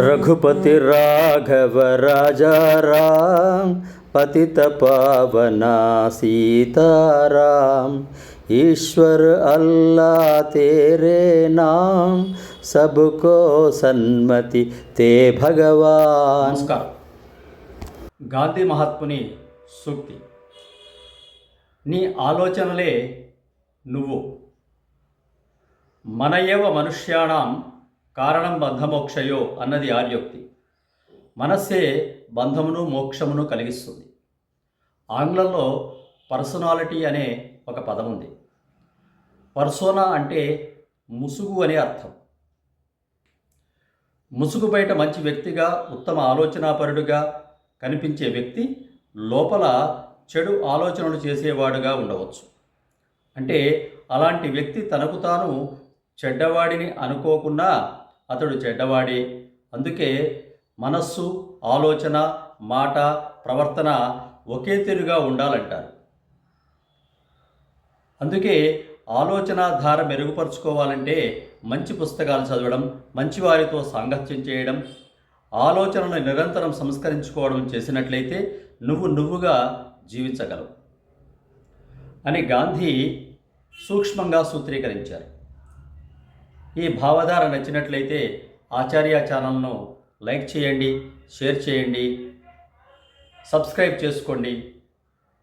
रघुपति राघव राजा राम पतित पावना सीताराम। ईश्वर अल्लाह तेरे नाम सबको सन्मति ते भगवान। నమస్కారం. గాంధీ మహాత్ముని సూక్తి. నీ ఆలోచనలే నువ్వు. మన ఏవ మనుష్యాణం కారణం బంధమోక్షయో అన్నది ఆర్యోక్తి. మనస్సే బంధమును మోక్షమును కలిగిస్తుంది. ఆంగ్లంలో పర్సనాలిటీ అనే ఒక పదం ఉంది. పర్సోనా అంటే ముసుగు అనే అర్థం. ముసుగు బయట మంచి వ్యక్తిగా, ఉత్తమ ఆలోచనాపరుడుగా కనిపించే వ్యక్తి లోపల చెడు ఆలోచనలు చేసేవాడుగా ఉండవచ్చు. అంటే అలాంటి వ్యక్తి తనకు తాను చెడ్డవాడిని అనుకోకున్నా అతడు చెడ్డవాడే. అందుకే మనస్సు, ఆలోచన, మాట, ప్రవర్తన ఒకే తీరుగా ఉండాలంటారు. అందుకే ఆలోచన ధార మెరుగుపరుచుకోవాలంటే మంచి పుస్తకాలు చదవడం, మంచివారితో సాంగత్యం చేయడం, ఆలోచనలను నిరంతరం సంస్కరించుకోవడం చేసినట్లయితే నువ్వుగా జీవించగలవు అని గాంధీ సూక్ష్మంగా సూత్రీకరించారు. ఈ భావధార నచ్చినట్లయితే ఆచార్య ఛానల్ను లైక్ చేయండి, షేర్ చేయండి, సబ్స్క్రైబ్ చేసుకోండి.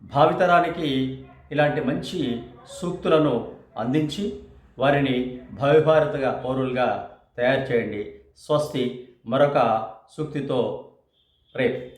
భావితరానికి ఇలాంటి మంచి సూక్తులను అందించి వారిని భవిభారత పౌరులుగా తయారు చేయండి. స్వస్తి. మరొక సూక్తితో రేపు.